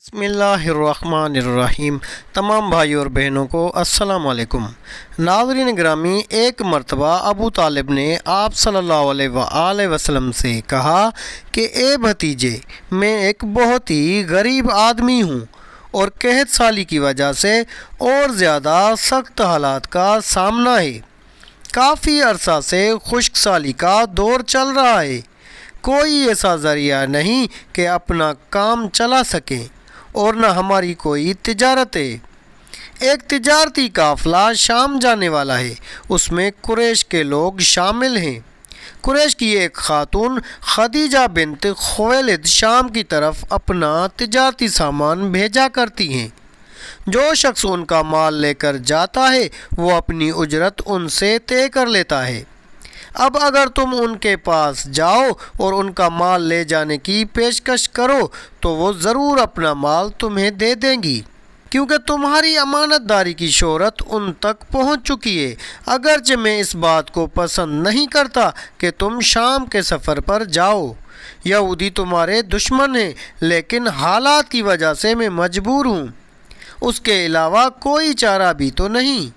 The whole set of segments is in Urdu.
بسم اللہ الرحمن الرحیم۔ تمام بھائیوں اور بہنوں کو السلام علیکم۔ ناظرین گرامی، ایک مرتبہ ابو طالب نے آپ صلی اللہ علیہ وآلہ وسلم سے کہا کہ اے بھتیجے، میں ایک بہت ہی غریب آدمی ہوں اور قحط سالی کی وجہ سے اور زیادہ سخت حالات کا سامنا ہے۔ کافی عرصہ سے خشک سالی کا دور چل رہا ہے۔ کوئی ایسا ذریعہ نہیں کہ اپنا کام چلا سکیں اور نہ ہماری کوئی تجارت ہے۔ ایک تجارتی قافلہ شام جانے والا ہے، اس میں قریش کے لوگ شامل ہیں۔ قریش کی ایک خاتون خدیجہ بنت خویلد شام کی طرف اپنا تجارتی سامان بھیجا کرتی ہیں۔ جو شخص ان کا مال لے کر جاتا ہے وہ اپنی اجرت ان سے طے کر لیتا ہے۔ اب اگر تم ان کے پاس جاؤ اور ان کا مال لے جانے کی پیشکش کرو تو وہ ضرور اپنا مال تمہیں دے دیں گی، کیونکہ تمہاری امانت داری کی شہرت ان تک پہنچ چکی ہے۔ اگرچہ میں اس بات کو پسند نہیں کرتا کہ تم شام کے سفر پر جاؤ، یہودی تمہارے دشمن ہیں، لیکن حالات کی وجہ سے میں مجبور ہوں، اس کے علاوہ کوئی چارہ بھی تو نہیں۔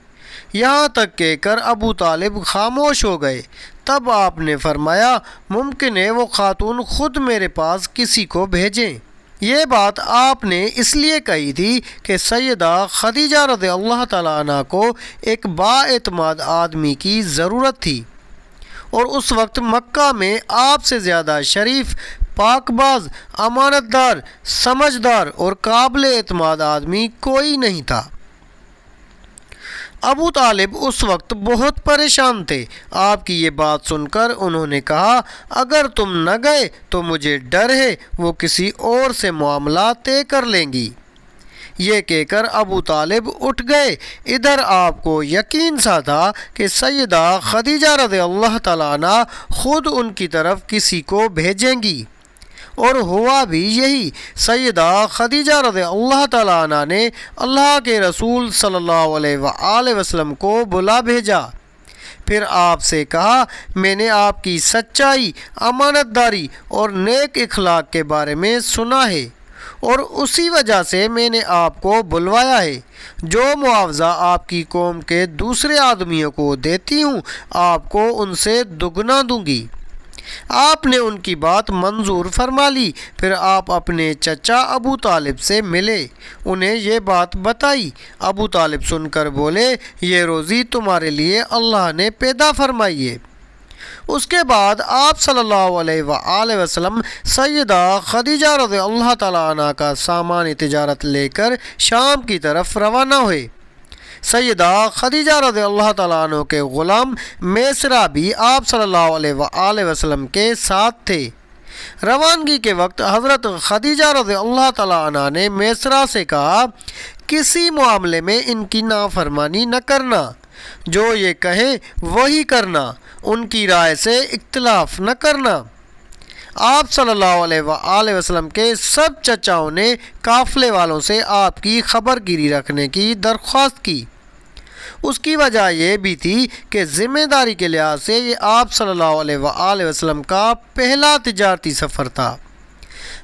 یہاں تک کہہ کر ابو طالب خاموش ہو گئے۔ تب آپ نے فرمایا، ممکن ہے وہ خاتون خود میرے پاس کسی کو بھیجیں۔ یہ بات آپ نے اس لیے کہی تھی کہ سیدہ خدیجہ رضی اللہ تعالیٰ عنہ کو ایک بااعتماد آدمی کی ضرورت تھی، اور اس وقت مکہ میں آپ سے زیادہ شریف، پاک باز، امانت دار، سمجھدار اور قابل اعتماد آدمی کوئی نہیں تھا۔ ابو طالب اس وقت بہت پریشان تھے۔ آپ کی یہ بات سن کر انہوں نے کہا، اگر تم نہ گئے تو مجھے ڈر ہے وہ کسی اور سے معاملہ طے کر لیں گی۔ یہ کہہ کر ابو طالب اٹھ گئے۔ ادھر آپ کو یقین سا تھا کہ سیدہ خدیجہ رضی اللہ تعالیٰ عنہ خود ان کی طرف کسی کو بھیجیں گی، اور ہوا بھی یہی۔ سیدہ خدیجہ رضی اللہ تعالیٰ عنہ نے اللہ کے رسول صلی اللہ علیہ وآلہ وسلم کو بلا بھیجا، پھر آپ سے کہا، میں نے آپ کی سچائی، امانت داری اور نیک اخلاق کے بارے میں سنا ہے، اور اسی وجہ سے میں نے آپ کو بلوایا ہے۔ جو معاوضہ آپ کی قوم کے دوسرے آدمیوں کو دیتی ہوں، آپ کو ان سے دگنا دوں گی۔ آپ نے ان کی بات منظور فرما لی۔ پھر آپ اپنے چچا ابو طالب سے ملے، انہیں یہ بات بتائی۔ ابو طالب سن کر بولے، یہ روزی تمہارے لیے اللہ نے پیدا فرمائی ہے۔ اس کے بعد آپ صلی اللہ علیہ وآلہ وسلم سیدہ خدیجہ رضی اللہ تعالیٰ عنہ کا سامان تجارت لے کر شام کی طرف روانہ ہوئے۔ سیدہ خدیجہ رضی اللہ تعالیٰ عنہ کے غلام میسرہ بھی آپ صلی اللہ علیہ وآلہ وسلم کے ساتھ تھے۔ روانگی کے وقت حضرت خدیجہ رضی اللہ تعالیٰ عنہ نے میسرہ سے کہا، کسی معاملے میں ان کی نافرمانی نہ کرنا، جو یہ کہیں وہی کرنا، ان کی رائے سے اختلاف نہ کرنا۔ آپ صلی اللہ علیہ وآلہ وسلم کے سب چچاؤں نے قافلے والوں سے آپ کی خبر گیری رکھنے کی درخواست کی۔ اس کی وجہ یہ بھی تھی کہ ذمہ داری کے لحاظ سے یہ آپ صلی اللہ علیہ وآلہ وسلم کا پہلا تجارتی سفر تھا۔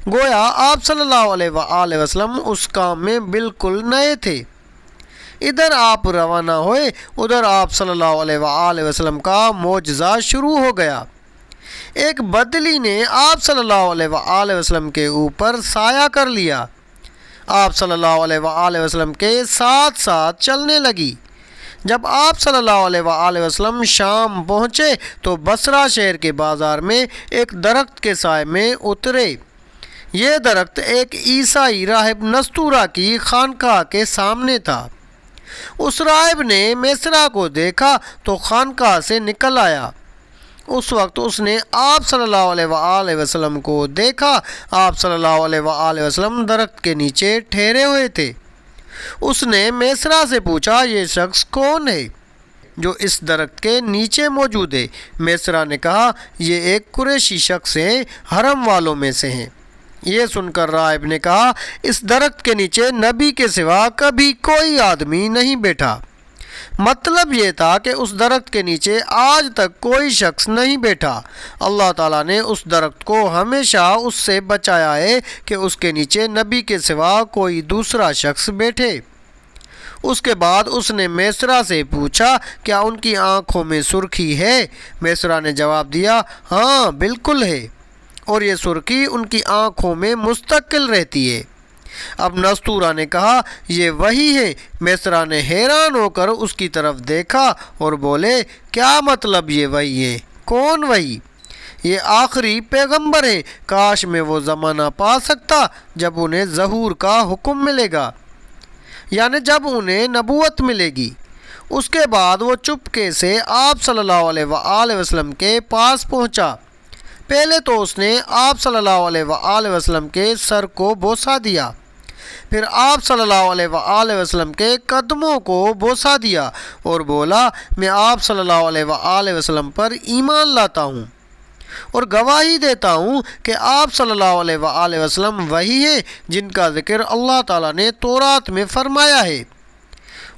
گویا آپ صلی اللہ علیہ وآلہ وسلم اس کام میں بالکل نئے تھے۔ ادھر آپ روانہ ہوئے، ادھر آپ صلی اللہ علیہ وآلہ وسلم کا معجزہ شروع ہو گیا۔ ایک بدلی نے آپ صلی اللہ علیہ وآلہ وسلم کے اوپر سایہ کر لیا۔ آپ صلی اللہ علیہ وآلہ وسلم کے ساتھ ساتھ چلنے لگی۔ جب آپ صلی اللہ علیہ وآلہ وسلم شام پہنچے تو بصرہ شہر کے بازار میں ایک درخت کے سائے میں اترے۔ یہ درخت ایک عیسائی راہب نستورہ کی خانقاہ کے سامنے تھا۔ اس راہب نے میسرہ کو دیکھا تو خانقاہ سے نکل آیا۔ اس وقت اس نے آپ صلی اللہ علیہ وآلہ وسلم کو دیکھا۔ آپ صلی اللہ علیہ وآلہ وسلم درخت کے نیچے ٹھہرے ہوئے تھے۔ اس نے میسرہ سے پوچھا، یہ شخص کون ہے جو اس درخت کے نیچے موجود ہے؟ میسرہ نے کہا، یہ ایک قریشی شخص ہے، حرم والوں میں سے ہیں۔ یہ سن کر راہب نے کہا، اس درخت کے نیچے نبی کے سوا کبھی کوئی آدمی نہیں بیٹھا۔ مطلب یہ تھا کہ اس درخت کے نیچے آج تک کوئی شخص نہیں بیٹھا۔ اللہ تعالیٰ نے اس درخت کو ہمیشہ اس سے بچایا ہے کہ اس کے نیچے نبی کے سوا کوئی دوسرا شخص بیٹھے۔ اس کے بعد اس نے میسرہ سے پوچھا کیا ان کی آنکھوں میں سرخی ہے؟ میسرہ نے جواب دیا ہاں بالکل ہے، اور یہ سرخی ان کی آنکھوں میں مستقل رہتی ہے۔ اب نستورہ نے کہا یہ وہی ہے۔ میسرہ نے حیران ہو کر اس کی طرف دیکھا اور بولے کیا مطلب یہ وہی ہے؟ کون وہی؟ یہ آخری پیغمبر ہے، کاش میں وہ زمانہ پا سکتا جب انہیں ظہور کا حکم ملے گا، یعنی جب انہیں نبوت ملے گی۔ اس کے بعد وہ چپکے سے آپ صلی اللہ علیہ وآلہ وسلم کے پاس پہنچا۔ پہلے تو اس نے آپ صلی اللہ علیہ وآلہ وسلم کے سر کو بوسہ دیا، پھر آپ صلی اللہ علیہ وآلہ وسلم کے قدموں کو بوسہ دیا اور بولا میں آپ صلی اللہ علیہ وآلہ وسلم پر ایمان لاتا ہوں اور گواہی دیتا ہوں کہ آپ صلی اللہ علیہ وآلہ وسلم وہی ہیں جن کا ذکر اللہ تعالیٰ نے تورات میں فرمایا ہے۔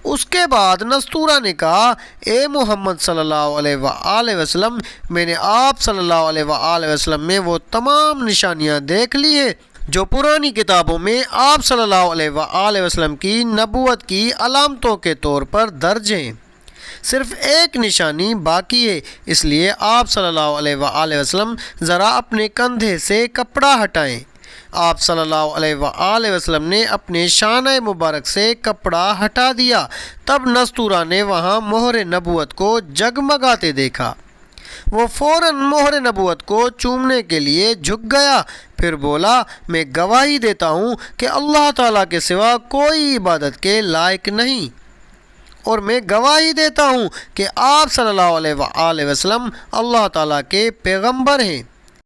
اس کے بعد نستورہ نے کہا اے محمد صلی اللہ علیہ وآلہ وسلم، میں نے آپ صلی اللہ علیہ وآلہ وسلم میں وہ تمام نشانیاں دیکھ لی ہیں جو پرانی کتابوں میں آپ صلی اللہ علیہ وآلہ وسلم کی نبوت کی علامتوں کے طور پر درج ہیں۔ صرف ایک نشانی باقی ہے، اس لیے آپ صلی اللہ علیہ وآلہ وسلم ذرا اپنے کندھے سے کپڑا ہٹائیں۔ آپ صلی اللہ علیہ وآلہ وسلم نے اپنے شانہ مبارک سے کپڑا ہٹا دیا۔ تب نستورہ نے وہاں مہر نبوت کو جگمگاتے دیکھا۔ وہ فوراً مہر نبوت کو چومنے کے لیے جھک گیا، پھر بولا میں گواہی دیتا ہوں کہ اللہ تعالیٰ کے سوا کوئی عبادت کے لائق نہیں، اور میں گواہی دیتا ہوں کہ آپ صلی اللہ علیہ وآلہ وسلم اللہ تعالیٰ کے پیغمبر ہیں۔